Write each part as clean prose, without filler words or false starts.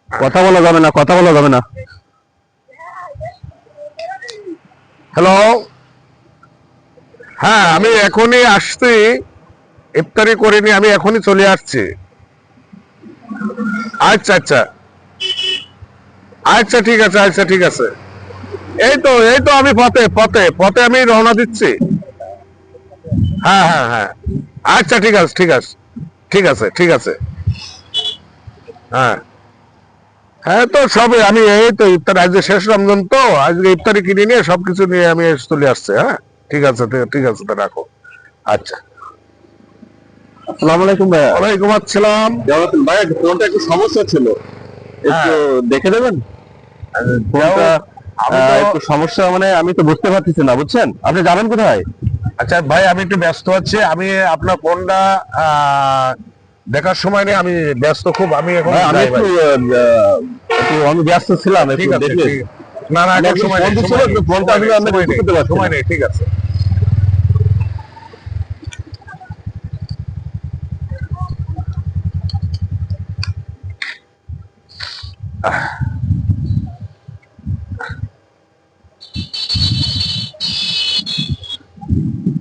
কথা বলা যাবে না, কথা বলা যাবে না। হ্যালো, হ্যাঁ আমি এখনই আসছি, ইফতারি করিনি, আমি এখনই চলে আসছি। আচ্ছা আচ্ছা আচ্ছা, ঠিক আছে, আচ্ছা ঠিক আছে। এই তো আমি পথে পথে পথে আমি রওনা দিচ্ছি। হ্যাঁ হ্যাঁ হ্যাঁ, আচ্ছা ঠিক আছে ঠিক আছে ঠিক আছে ঠিক আছে। হ্যাঁ হ্যাঁ, তো সবে আমি এই তো ইফতার, আজকে শেষ রমজান, তো আজকে ইফতারি কিনে নিয়ে সবকিছু নিয়ে আমি চলে আসছি। হ্যাঁ ঠিক আছে, ঠিক আছে, তো রাখো। আচ্ছা, আসসালামু আলাইকুম ভাইয়া। ওয়ালাইকুম আসসালাম। ভাইয়া ফোনটা একটু সমস্যা ছিল, একটু দেখে দেবেন ফোনটা। একটু সমস্যা মানে আমি তো বুঝতে পারতেছি না, বুঝছেন? আপনি যাবেন কোথায়? আচ্ছা ভাই, আমি একটু ব্যস্ত আছি, আমি আপনার ফোনটা দেখার সময় নেই, আমি ব্যস্ত খুব, আমি এখন আমি একটু আমি ব্যস্ত ছিলাম, ঠিক একটু আছে দেখে। না না, এখন সময় নেই, ফোনটা আসলে আমি রিসিভ করতে পারছি সময় না। নেই, ঠিক আছে।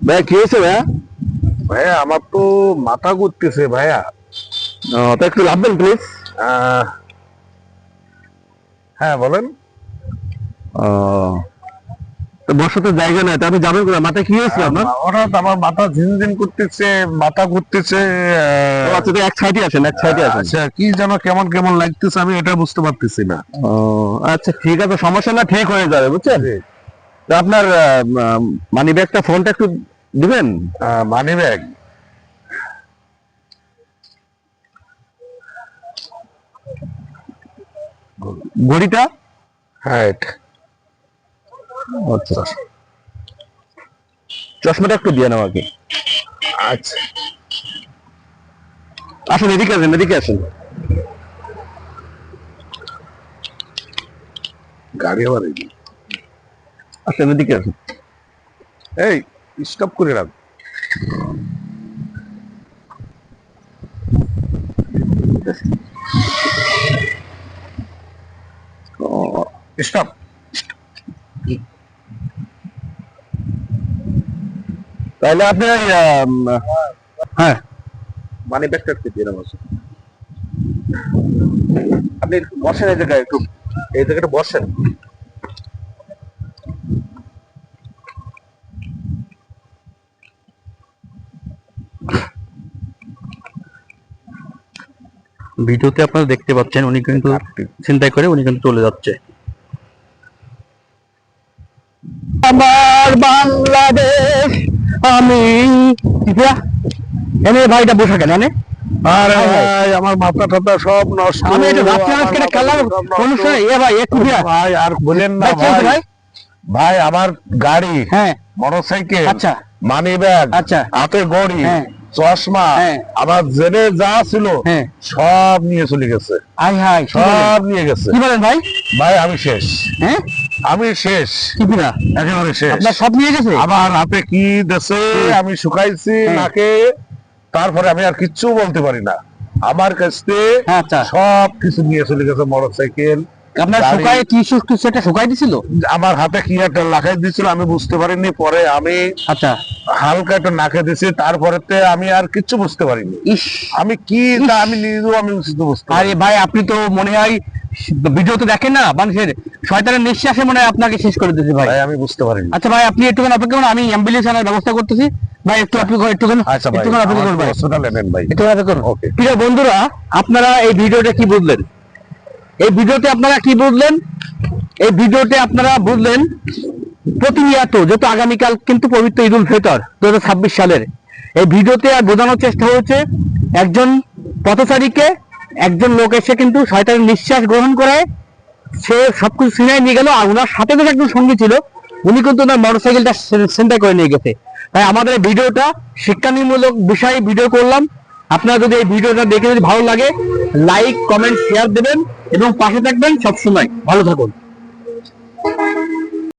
ভাইয়া কি হয়েছে ভাইয়া? ভাইয়া আমার তো মাথা ঘুরতেছে ভাইয়া। তো একটু লাভবেন প্লিজ। হ্যাঁ বলেন। তো বসে তো জায়গা নাই, তো আপনি যাবেন কোথায়? মাথায় কি হয়েছে আপনার? হঠাৎ আমার মাথা ঝিনঝিন করতেছে, মাথা ঘুরতেছে। আচ্ছা, তো এক সাইডে আছেন, এক সাইডে আছেন। আচ্ছা, কি যেন কেমন কেমন লাগতেছে, আমি এটা বুঝতে পারতেছি না। আচ্ছা ঠিক আছে, সমস্যা না, ঠিক হয়ে যাবে, বুঝছেন? তো আপনার মানি ব্যাগটা, ফোনটা একটু দিবেন। Money bag? ঘড়িটা? হ্যাঁ। আচ্ছা, চশমাটা একটু দিয়ে আমাকে। আচ্ছা, আসুন, এদিকে আসেন, এদিকে আসেন। গাড়ি আবার আসেন, এদিকে আসেন। এই স্টপ করে রাখ। স্টপ। তাহলে আপনি হ্যাঁ, মানি ব্যাগটা একটু দিয়ে নাও। আপনি বসেন এই জায়গায়, একটু এই জায়গাটা বসেন। ভিডিওতে আপনারা দেখতে পাচ্ছেন উনি কিন্তু চিন্তাই করে উনি কিন্তু চলে যাচ্ছে। আমার বাংলাদেশ আমি এনে ভাইটা বসে কেন এনে? আরে ভাই, আমার মাথা টাথা সব নষ্ট। আমি এটা রাত্রে আজকে খেলাম অনুষ্ঠানে। এ ভাই একটু ভাই আর বলেন না ভাই। ভাই আমার গাড়ি, হ্যাঁ, মোটরসাইকেল, আচ্ছা, মানি ব্যাগ, আচ্ছা, হাতে ঘড়ি, হ্যাঁ, চশমা, হ্যাঁ, আমার জেনে যা ছিল হ্যাঁ, সব নিয়ে চলে গেছে। আই হাই, সব নিয়ে গেছে। কি বলেন ভাই? ভাই আমি শেষ, হ্যাঁ, আমি শেষ, কি না একেবারে শেষ। আপনার সব নিয়ে গেছে? আমার হাতে কি দেশে আমি শুকাইছি নাকে, তারপরে আমি আর কিচ্ছু বলতে পারি না। আমার কাছে আচ্ছা, সব কিছু নিয়ে চলে গেছে, মোটরসাইকেল। আপনার শুকায় কি সেটা শুকাই দিছিল? আমার হাতে কি একটা লাগাই দিছিল, আমি বুঝতে পারিনি। পরে আমি আচ্ছা হালকা একটা নাকে দিছি, তারপরে আমি আর কিচ্ছু বুঝতে পারিনি। আমি কি তা আমি নিজেও আমি বুঝতে আরে ভাই, আপনি তো মনে হয় ভিডিও তো দেখেন না, মানুষের শয়তানের নিঃশ্বাসে মনে হয় আপনাকে শেষ করে দিয়েছে ভাই। আমি বুঝতে পারিনি। আচ্ছা ভাই, আপনি একটুখানি অপেক্ষা করুন, আমি অ্যাম্বুলেন্স আনার ব্যবস্থা করতেছি। ভাই একটু আপনি একটুখানি অপেক্ষা করুন ভাই, হসপিটালে নেন ভাই, একটু অপেক্ষা করুন। ওকে। প্রিয় বন্ধুরা, আপনারা এই ভিডিওটা কি বুঝলেন? এই ভিডিওতে আপনারা কি বুঝলেন? এই ভিডিওতে আপনারা বুঝলেন প্রতিনিয়ত, যেহেতু আগামীকাল কিন্তু পবিত্র ঈদ উল ফিতর 2026 সালের, এই ভিডিওতে আর বোঝানোর চেষ্টা হয়েছে একজন পথচারীকে একজন লোক এসে কিন্তু শয়তানের নিঃশ্বাস গ্রহণ করে সে সবকিছু ছিনাই নিয়ে গেল, আর ওনার সাথে যে একজন সঙ্গী ছিল উনি কিন্তু ওনার মোটরসাইকেলটা ছিনতাই করে নিয়ে গেছে। তাই আমাদের এই ভিডিওটা শিক্ষামূলক বিষয়ে ভিডিও করলাম। আপনারা যদি এই ভিডিওটা দেখে যদি ভালো লাগে, লাইক, কমেন্ট, শেয়ার দেবেন এবং পাশে থাকবেন সবসময়। ভালো থাকুন।